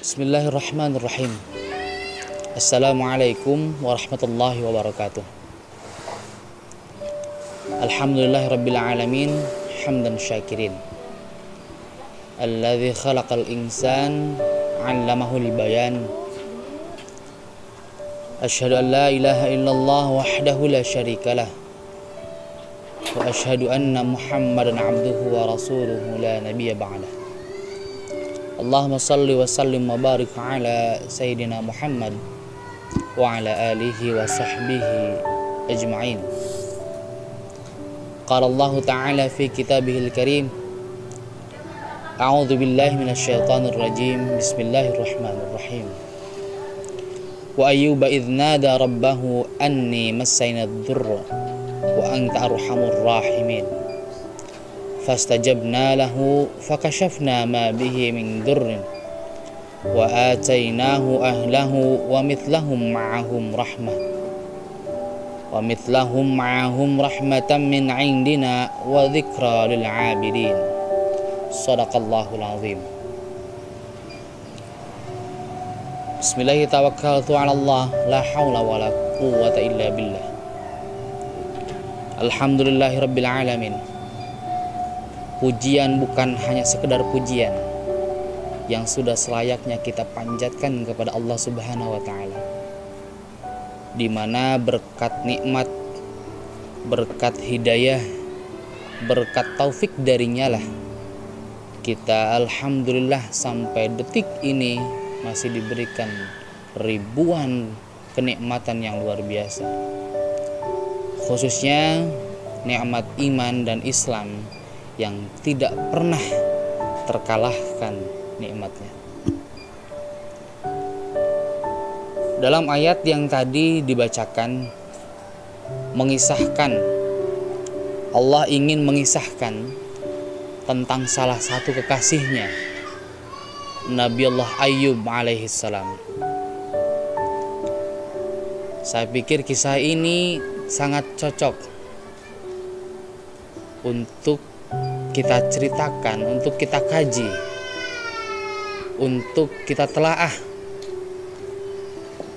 Bismillahirrahmanirrahim. Assalamualaikum warahmatullahi wabarakatuh. Alhamdulillahirabbil alamin, hamdan syakirin. Alladzi khalaqal insan 'allamahul bayan. Asyhadu an la ilaha illallah wahdahu la syarikalah. Wa asyhadu anna Muhammadan 'abduhu wa rasuluhu la nabiyya ba'dah. Allahumma salli wa sallim wa barik ala Sayyidina Muhammad wa ala alihi wa sahbihi ajma'in. Qala Allah Ta'ala fi kitabihil karim, A'udzu billahi minasy syaithanir rajim. Bismillahirrahmanirrahim. Wa ayyuba idz nada rabbahu anni massani ad-durra wa anta arhamur rahimin. Fastajabna lahu fakashafna ma bihi min durrin wa atainahu ahlahu wa mithlahum ma'ahum rahmatan min indina wa dzikra lil 'abidin. Shadaqallahul azim. Bismillahi tawakkaltu 'ala Allah, la haula wala quwwata illa billah. Alhamdulillahirabbil alamin. Pujian bukan hanya sekedar pujian yang sudah selayaknya kita panjatkan kepada Allah Subhanahu wa Ta'ala, di mana berkat nikmat, berkat hidayah, berkat taufik darinya lah kita alhamdulillah sampai detik ini masih diberikan ribuan kenikmatan yang luar biasa, khususnya nikmat iman dan Islam yang tidak pernah terkalahkan nikmatnya. Dalam ayat yang tadi dibacakan mengisahkan, Allah ingin mengisahkan tentang salah satu kekasihnya, Nabi Allah Ayyub alaihissalam. Saya pikir kisah ini sangat cocok untuk kita ceritakan, untuk kita kaji, untuk kita telaah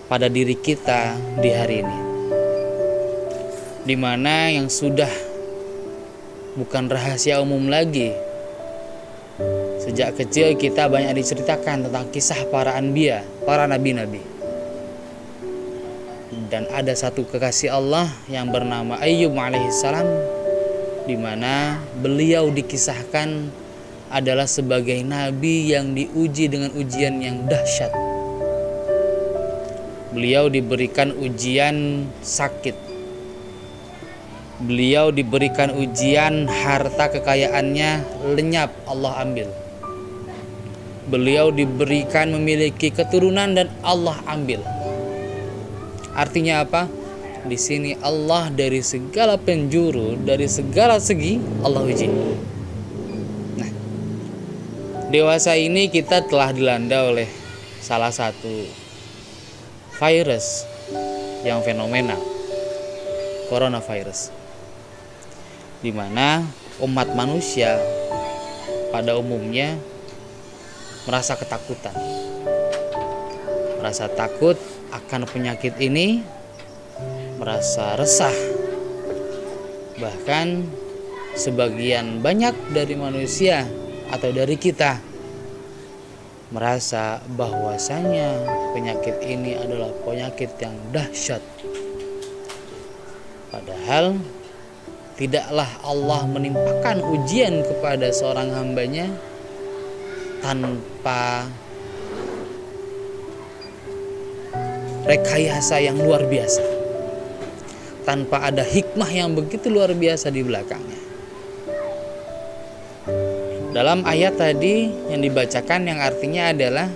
pada diri kita di hari ini, dimana yang sudah bukan rahasia umum lagi. Sejak kecil kita banyak diceritakan tentang kisah para anbiya, para nabi-nabi. Dan ada satu kekasih Allah yang bernama Ayyub alaihissalam, di mana beliau dikisahkan adalah sebagai nabi yang diuji dengan ujian yang dahsyat. Beliau diberikan ujian sakit. Beliau diberikan ujian harta kekayaannya lenyap, Allah ambil. Beliau diberikan memiliki keturunan dan Allah ambil. Artinya apa? Di sini Allah dari segala penjuru, dari segala segi Allah uji. Nah, dewasa ini kita telah dilanda oleh salah satu virus yang fenomenal, coronavirus, di mana umat manusia pada umumnya merasa ketakutan, merasa takut akan penyakit ini, merasa resah. Bahkan sebagian banyak dari manusia atau dari kita merasa bahwasanya penyakit ini adalah penyakit yang dahsyat. Padahal tidaklah Allah menimpakan ujian kepada seorang hambanya tanpa rekayasa yang luar biasa, tanpa ada hikmah yang begitu luar biasa di belakangnya. Dalam ayat tadi yang dibacakan, yang artinya adalah,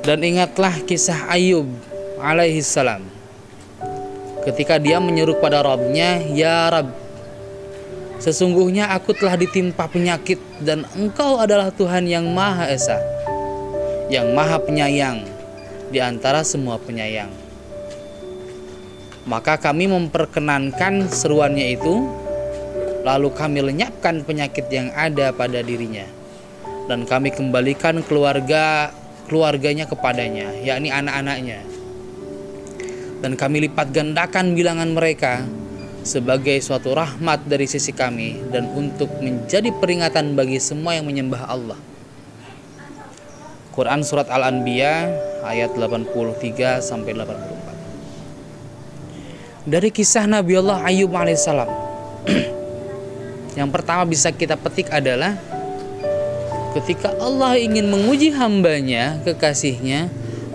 dan ingatlah kisah Ayyub alaihissalam ketika dia menyeru pada Rabbnya, ya Rabb, sesungguhnya aku telah ditimpa penyakit dan Engkau adalah Tuhan yang Maha Esa, yang Maha Penyayang di antara semua penyayang. Maka kami memperkenankan seruannya itu, lalu kami lenyapkan penyakit yang ada pada dirinya, dan kami kembalikan keluarga keluarganya kepadanya, yakni anak-anaknya. Dan kami lipat gandakan bilangan mereka sebagai suatu rahmat dari sisi kami dan untuk menjadi peringatan bagi semua yang menyembah Allah. Quran surat Al-Anbiya ayat 83 sampai 84. Dari kisah Nabi Allah Ayub alaihissalam, yang pertama bisa kita petik adalah ketika Allah ingin menguji hambanya, kekasihnya,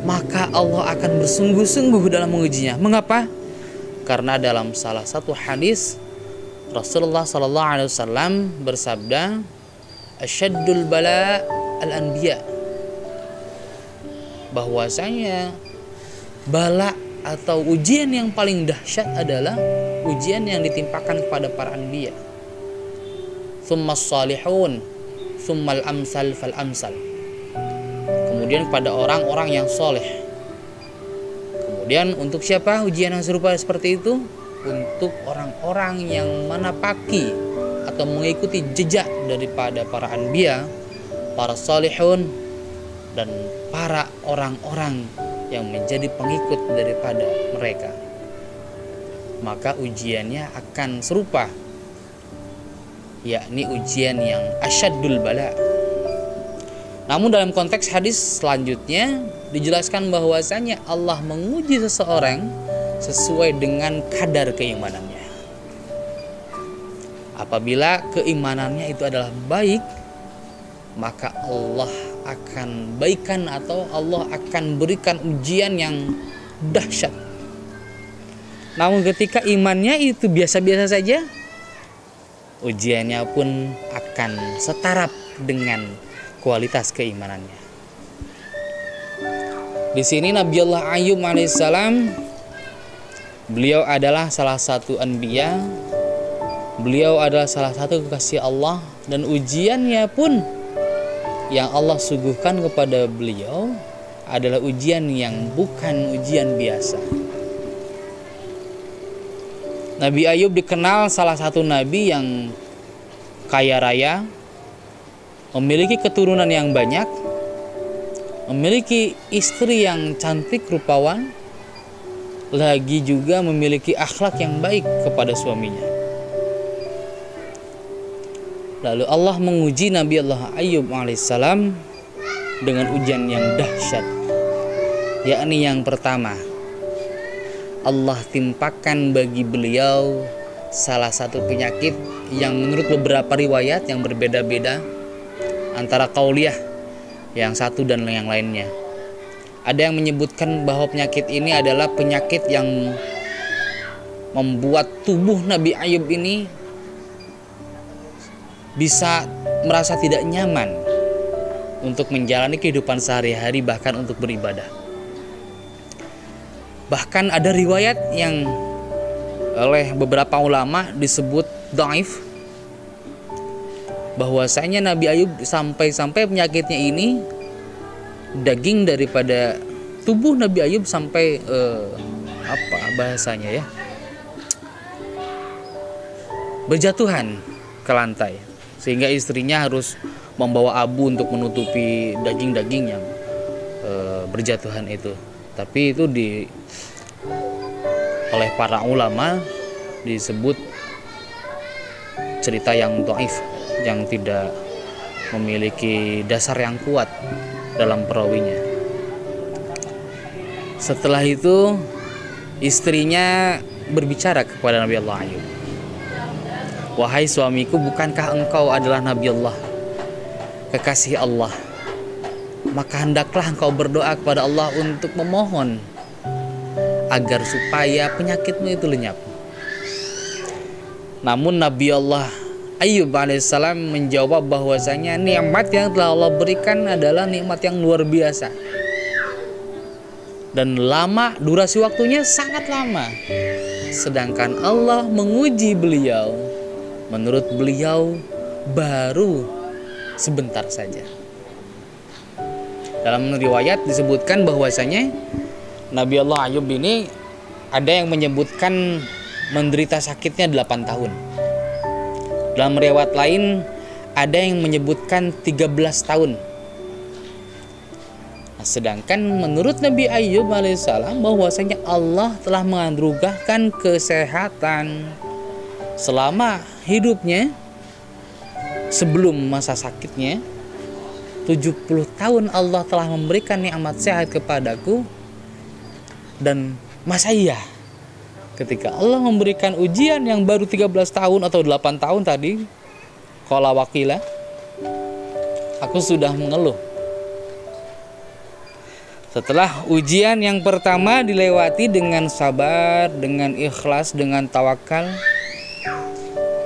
maka Allah akan bersungguh-sungguh dalam mengujinya. Mengapa? Karena dalam salah satu hadis Rasulullah SAW bersabda, "Asyaddul bala al-anbiya", bahwasanya bala atau ujian yang paling dahsyat adalah ujian yang ditimpakan kepada para anbiya. Tsummas salihun, tsummal amsal fal amsal. Kemudian kepada orang-orang yang soleh. Kemudian untuk siapa ujian yang serupa seperti itu? Untuk orang-orang yang menapaki atau mengikuti jejak daripada para anbiya, para salihun, dan para orang-orang yang menjadi pengikut daripada mereka. Maka ujiannya akan serupa, yakni ujian yang asyaddul bala. Namun dalam konteks hadis selanjutnya dijelaskan bahwasanya Allah menguji seseorang sesuai dengan kadar keimanannya. Apabila keimanannya itu adalah baik, maka Allah akan baikan atau Allah akan berikan ujian yang dahsyat. Namun ketika imannya itu biasa-biasa saja, ujiannya pun akan setaraf dengan kualitas keimanannya. Di sini Nabi Allah Ayub alaihissalam, beliau adalah salah satu anbiya, beliau adalah salah satu kekasih Allah, dan ujiannya pun yang Allah suguhkan kepada beliau adalah ujian yang bukan ujian biasa. Nabi Ayub dikenal salah satu nabi yang kaya raya, memiliki keturunan yang banyak, memiliki istri yang cantik rupawan, lagi juga memiliki akhlak yang baik kepada suaminya. Lalu Allah menguji Nabi Allah Ayub alaihissalam dengan ujian yang dahsyat, yakni yang pertama, Allah timpakan bagi beliau salah satu penyakit yang menurut beberapa riwayat yang berbeda-beda antara qauliyah yang satu dan yang lainnya. Ada yang menyebutkan bahwa penyakit ini adalah penyakit yang membuat tubuh Nabi Ayub ini bisa merasa tidak nyaman untuk menjalani kehidupan sehari-hari, bahkan untuk beribadah. Bahkan ada riwayat yang oleh beberapa ulama disebut dhaif, bahwasanya Nabi Ayub sampai-sampai penyakitnya ini, daging daripada tubuh Nabi Ayub sampai apa bahasanya ya, berjatuhan ke lantai, sehingga istrinya harus membawa abu untuk menutupi daging-daging yang berjatuhan itu. Tapi itu oleh para ulama disebut cerita yang dhaif, yang tidak memiliki dasar yang kuat dalam perawinya. Setelah itu istrinya berbicara kepada Nabi Allah Ayub, "Wahai suamiku, bukankah engkau adalah Nabi Allah, kekasih Allah? Maka hendaklah engkau berdoa kepada Allah untuk memohon agar supaya penyakitmu itu lenyap." Namun Nabi Allah Ayub alaihissalam menjawab bahwasanya nikmat yang telah Allah berikan adalah nikmat yang luar biasa, dan lama, durasi waktunya sangat lama. Sedangkan Allah menguji beliau, menurut beliau baru sebentar saja. Dalam riwayat disebutkan bahwasanya Nabi Allah Ayub ini ada yang menyebutkan menderita sakitnya 8 tahun. Dalam riwayat lain ada yang menyebutkan 13 tahun. Sedangkan menurut Nabi Ayub alaihissalam bahwasanya Allah telah menganugerahkan kesehatan selama hidupnya sebelum masa sakitnya. 70 tahun Allah telah memberikan nikmat sehat kepadaku. Dan masa iya ketika Allah memberikan ujian yang baru 13 tahun atau 8 tahun tadi, qala wakila, aku sudah mengeluh. Setelah ujian yang pertama dilewati dengan sabar, dengan ikhlas, dengan tawakal,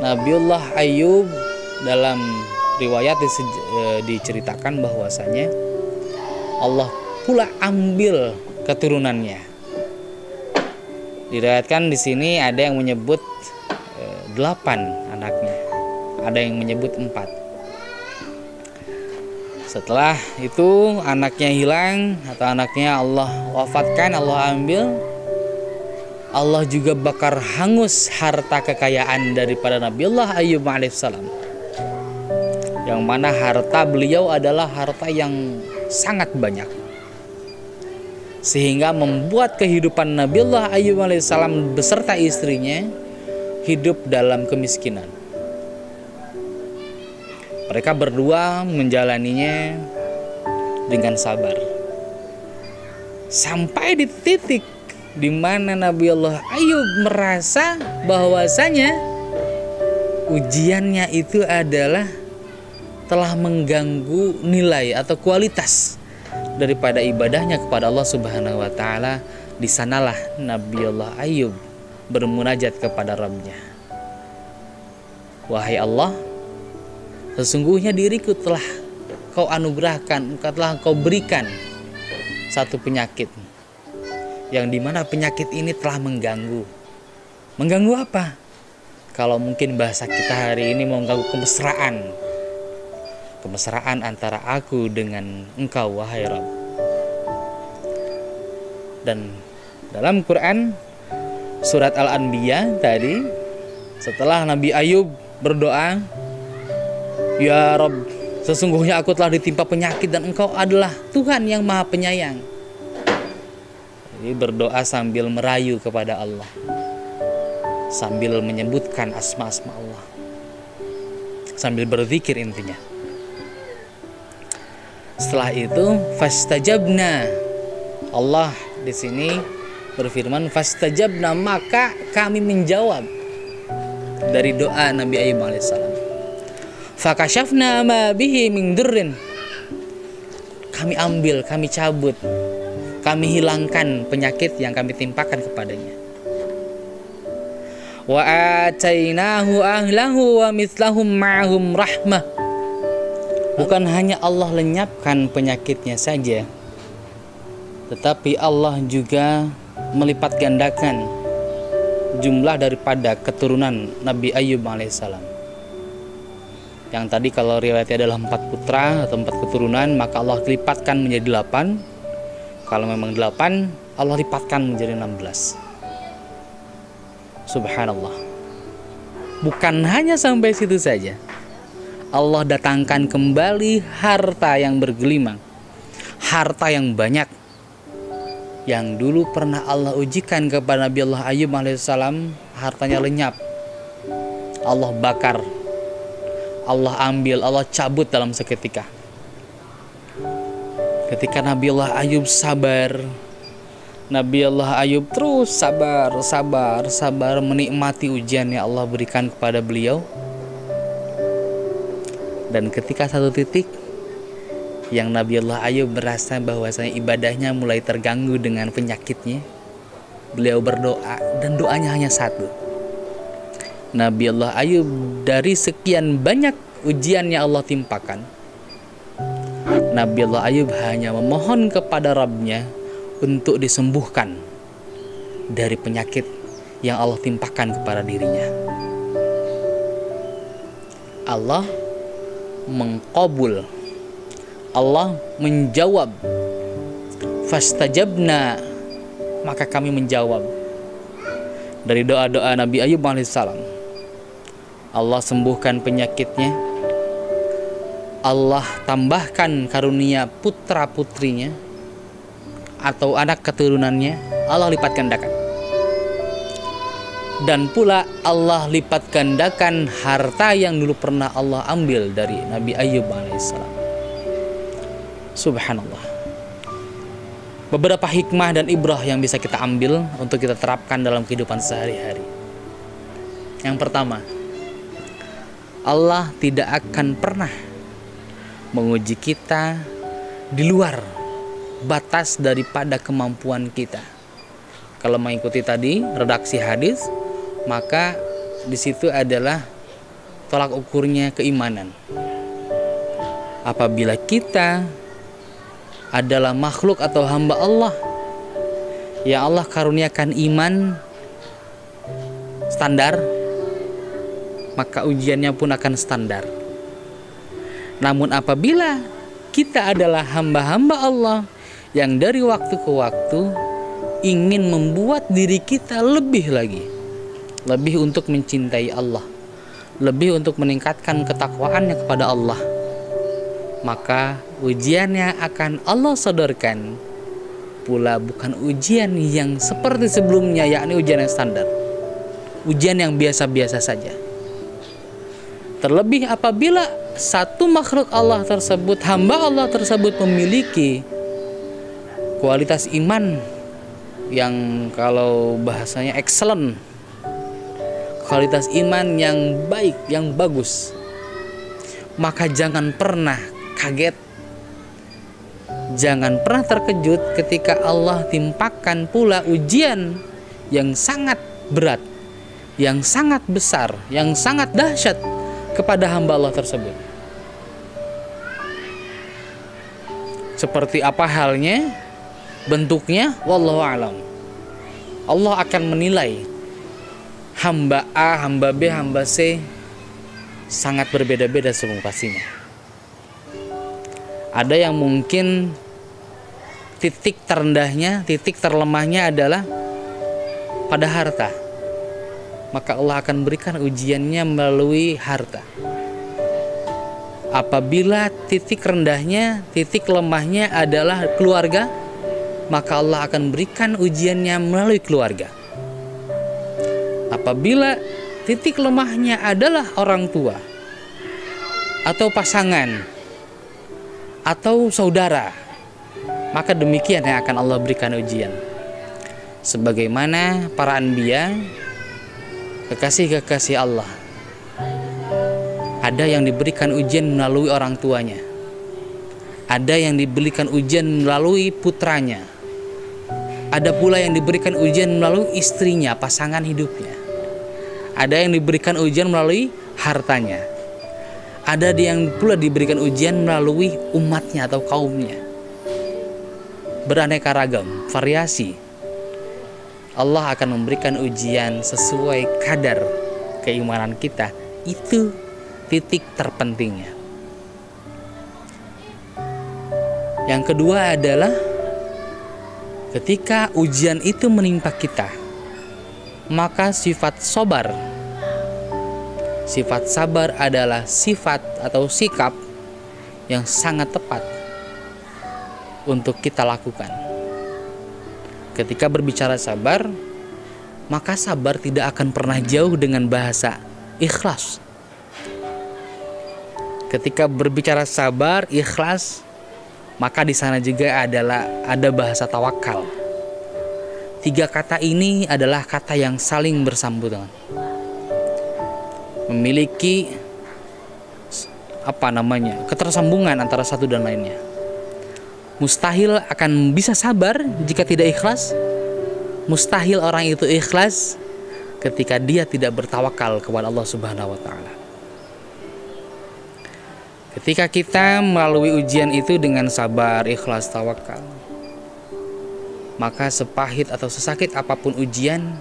Nabiullah Ayub dalam riwayat diceritakan bahwasanya Allah pula ambil keturunannya. Diriwayatkan di sini ada yang menyebut 8 anaknya, ada yang menyebut 4. Setelah itu anaknya hilang atau anaknya Allah wafatkan, Allah ambil. Allah juga bakar hangus harta kekayaan daripada Nabiullah Ayub alaihissalam, yang mana harta beliau adalah harta yang sangat banyak, sehingga membuat kehidupan Nabiullah Ayub alaihissalam beserta istrinya hidup dalam kemiskinan. Mereka berdua menjalaninya dengan sabar sampai di titik di mana Nabiullah Ayub merasa bahwasanya ujiannya itu adalah telah mengganggu nilai atau kualitas daripada ibadahnya kepada Allah Subhanahu wa taala. Di sanalah Nabiullah Ayub bermunajat kepada Rabb-Nya. Wahai Allah, sesungguhnya diriku telah kau anugerahkan, telah kau berikan satu penyakit, yang dimana penyakit ini telah mengganggu. Mengganggu apa? Kalau mungkin bahasa kita hari ini mengganggu kemesraan. Kemesraan antara aku dengan engkau, wahai Rabb. Dan dalam Quran surat Al-Anbiya tadi, setelah Nabi Ayub berdoa, ya Rabb, sesungguhnya aku telah ditimpa penyakit dan engkau adalah Tuhan yang maha penyayang. Jadi berdoa sambil merayu kepada Allah, sambil menyebutkan asma-asma Allah, sambil berzikir intinya. Setelah itu fastajabna, Allah di sini berfirman fastajabna, maka kami menjawab dari doa Nabi Ayub alaihissalam. Fakashafna ma bihi min durrin, kami ambil, kami cabut, kami hilangkan penyakit yang kami timpakan kepadanya. Wa atainahu ahlahu wa mithlahum ma'hum rahmah, bukan hanya Allah lenyapkan penyakitnya saja, tetapi Allah juga melipat gandakan jumlah daripada keturunan Nabi Ayub alaihissalam. Yang tadi kalau riwayatnya adalah 4 putra atau 4 keturunan, maka Allah lipatkan menjadi 8. Kalau memang 8, Allah lipatkan menjadi 16. Subhanallah. Bukan hanya sampai situ saja, Allah datangkan kembali harta yang bergelimang, harta yang banyak, yang dulu pernah Allah ujikan kepada Nabi Allah Ayub alaihissalam. Hartanya lenyap, Allah bakar, Allah ambil, Allah cabut dalam seketika. Ketika Nabi Allah Ayub sabar, Nabi Allah Ayub terus sabar menikmati ujian yang Allah berikan kepada beliau. Dan ketika satu titik yang Nabi Allah Ayub merasa bahwasanya ibadahnya mulai terganggu dengan penyakitnya, beliau berdoa, dan doanya hanya satu. Nabi Allah Ayub dari sekian banyak ujian yang Allah timpakan, Nabi Allah Ayub hanya memohon kepada Rabb-Nya untuk disembuhkan dari penyakit yang Allah timpakan kepada dirinya. Allah mengkabul, Allah menjawab. Fastajabna, maka kami menjawab dari doa-doa Nabi Ayub alaihissalam. Allah sembuhkan penyakitnya, Allah tambahkan karunia putra-putrinya, atau anak keturunannya Allah lipat gandakan. Dan pula Allah lipat gandakan harta yang dulu pernah Allah ambil dari Nabi Ayyub alaihissalam. Subhanallah. Beberapa hikmah dan ibrah yang bisa kita ambil untuk kita terapkan dalam kehidupan sehari-hari. Yang pertama, Allah tidak akan pernah menguji kita di luar batas daripada kemampuan kita. Kalau mengikuti tadi redaksi hadis, maka di situ adalah tolak ukurnya keimanan. Apabila kita adalah makhluk atau hamba Allah yang Allah karuniakan iman standar, maka ujiannya pun akan standar. Namun apabila kita adalah hamba-hamba Allah yang dari waktu ke waktu ingin membuat diri kita lebih lagi, lebih untuk mencintai Allah, lebih untuk meningkatkan ketakwaannya kepada Allah, maka ujiannya akan Allah sodorkan pula bukan ujian yang seperti sebelumnya, yakni ujian yang standar, ujian yang biasa-biasa saja. Terlebih apabila satu makhluk Allah tersebut, hamba Allah tersebut memiliki kualitas iman yang kalau bahasanya excellent, kualitas iman yang baik, yang bagus, maka jangan pernah kaget, jangan pernah terkejut ketika Allah timpakan pula ujian yang sangat berat, yang sangat besar, yang sangat dahsyat kepada hamba Allah tersebut. Seperti apa halnya, bentuknya, wallahu a'lam. Allah akan menilai hamba A, hamba B, hamba C sangat berbeda-beda semua pastinya. Ada yang mungkin titik terendahnya, titik terlemahnya adalah pada harta, maka Allah akan berikan ujiannya melalui harta. Apabila titik rendahnya, titik lemahnya adalah keluarga, maka Allah akan berikan ujiannya melalui keluarga. Apabila titik lemahnya adalah orang tua atau pasangan atau saudara, maka demikian yang akan Allah berikan ujian. Sebagaimana para anbiya, kekasih-kekasih Allah, ada yang diberikan ujian melalui orang tuanya, ada yang diberikan ujian melalui putranya, ada pula yang diberikan ujian melalui istrinya, pasangan hidupnya, ada yang diberikan ujian melalui hartanya, ada yang pula diberikan ujian melalui umatnya atau kaumnya. Beraneka ragam, variasi. Allah akan memberikan ujian sesuai kadar keimanan kita. Itu titik terpentingnya. Yang kedua adalah ketika ujian itu menimpa kita, maka sifat sabar. Sifat sabar adalah sifat atau sikap yang sangat tepat untuk kita lakukan. Ketika berbicara sabar, maka sabar tidak akan pernah jauh dengan bahasa ikhlas. Ketika berbicara sabar, ikhlas, maka di sana juga ada bahasa tawakal. Tiga kata ini adalah kata yang saling bersambungan, memiliki ketersambungan antara satu dan lainnya. Mustahil akan bisa sabar jika tidak ikhlas. Mustahil orang itu ikhlas ketika dia tidak bertawakal kepada Allah Subhanahu wa taala. Ketika kita melalui ujian itu dengan sabar, ikhlas, tawakal, maka sepahit atau sesakit apapun ujian,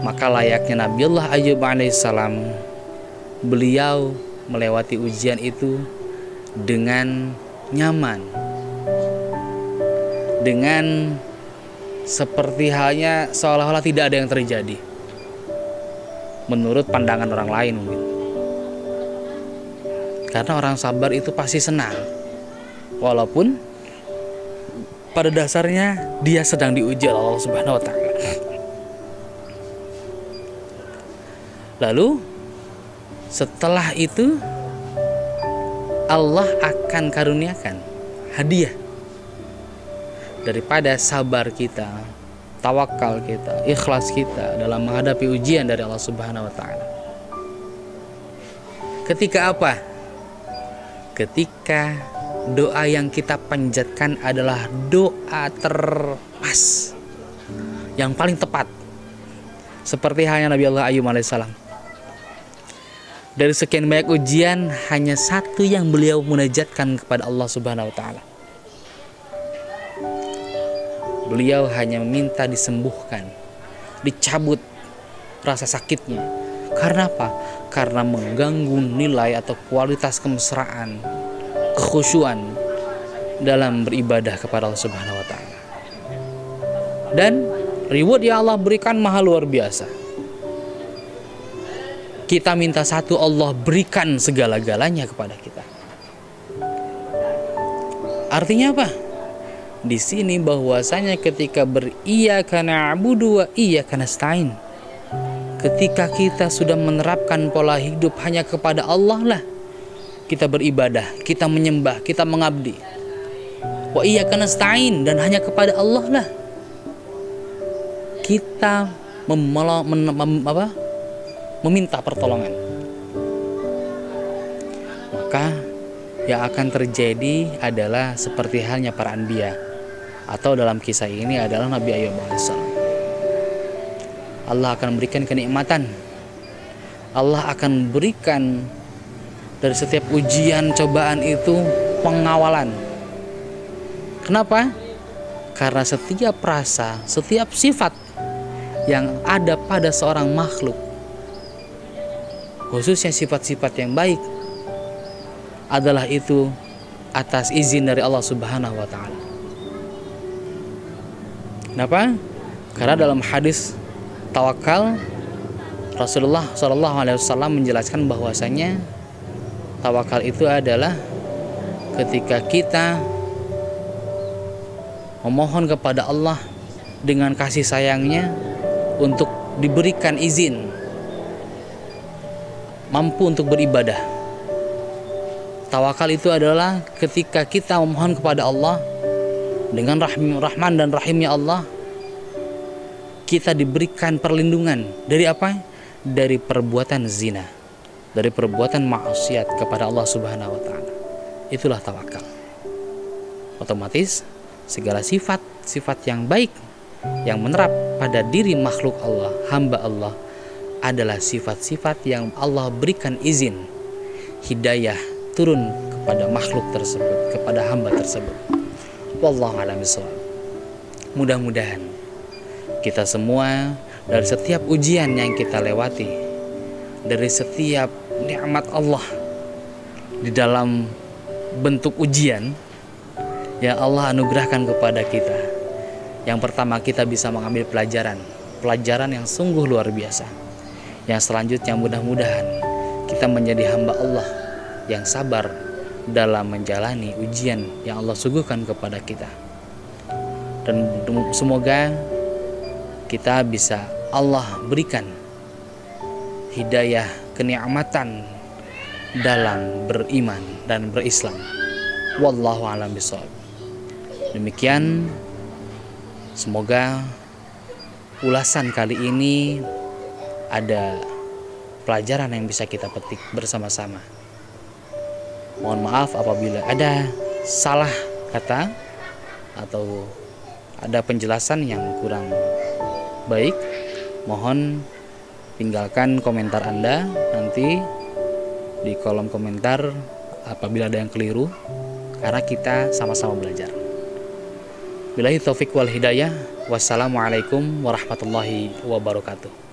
maka layaknya Nabiullah Ayyub alaihissalam, beliau melewati ujian itu dengan nyaman, dengan seperti halnya seolah-olah tidak ada yang terjadi menurut pandangan orang lain mungkin. Karena orang sabar itu pasti senang, walaupun pada dasarnya dia sedang diuji oleh Allah Subhanahu wa taala. Lalu setelah itu Allah akan karuniakan hadiah daripada sabar kita, tawakal kita, ikhlas kita dalam menghadapi ujian dari Allah Subhanahu wa taala. Ketika apa? Ketika doa yang kita panjatkan adalah doa terpas, yang paling tepat. Seperti halnya Nabi Allah Ayyub alaihissalam. Dari sekian banyak ujian, hanya satu yang beliau munajatkan kepada Allah Subhanahu wa taala. Beliau hanya meminta disembuhkan, dicabut rasa sakitnya. Karena apa? Karena mengganggu nilai atau kualitas kemesraan, kekhusyuan dalam beribadah kepada Allah Subhanahu wa taala. Dan reward yang Allah berikan maha luar biasa. Kita minta satu, Allah berikan segala-galanya kepada kita. Artinya apa? Di sini bahwasanya ketika beriyyaka na'budu wa iyyaka nasta'in, ketika kita sudah menerapkan pola hidup hanya kepada Allah lah kita beribadah, kita menyembah, kita mengabdi. Wa iyyaka nasta'in, dan hanya kepada Allah lah kita meminta pertolongan. Maka yang akan terjadi adalah seperti halnya para anbiya, atau dalam kisah ini adalah Nabi Ayyub alaihissalam. Allah akan berikan kenikmatan, Allah akan berikan dari setiap ujian, cobaan itu pengawalan. Kenapa? Karena setiap rasa, setiap sifat yang ada pada seorang makhluk, khususnya sifat-sifat yang baik, adalah itu atas izin dari Allah Subhanahu wa taala. Kenapa? Karena dalam hadis tawakal, Rasulullah SAW menjelaskan bahwasanya tawakal itu adalah ketika kita memohon kepada Allah dengan kasih sayangnya untuk diberikan izin mampu untuk beribadah. Tawakal itu adalah ketika kita memohon kepada Allah dengan rahman dan rahimnya Allah, kita diberikan perlindungan dari apa? Dari perbuatan zina, dari perbuatan maksiat kepada Allah Subhanahu wa taala. Itulah tawakal. Otomatis segala sifat-sifat yang baik yang menerap pada diri makhluk Allah, hamba Allah, adalah sifat-sifat yang Allah berikan izin hidayah turun kepada makhluk tersebut, kepada hamba tersebut. Wallahu a'lam bishawab. Mudah-mudahan kita semua dari setiap ujian yang kita lewati, dari setiap nikmat Allah di dalam bentuk ujian yang Allah anugerahkan kepada kita, yang pertama kita bisa mengambil pelajaran yang sungguh luar biasa. Yang selanjutnya mudah-mudahan kita menjadi hamba Allah yang sabar dalam menjalani ujian yang Allah suguhkan kepada kita. Dan semoga kita bisa Allah berikan hidayah, kenikmatan dalam beriman dan berislam. Wallahu a'lam bishawab. Demikian, semoga ulasan kali ini ada pelajaran yang bisa kita petik bersama-sama. Mohon maaf apabila ada salah kata atau ada penjelasan yang kurang baik. Mohon tinggalkan komentar Anda nanti di kolom komentar apabila ada yang keliru, karena kita sama-sama belajar. Billahi taufik wal hidayah. Wassalamualaikum warahmatullahi wabarakatuh.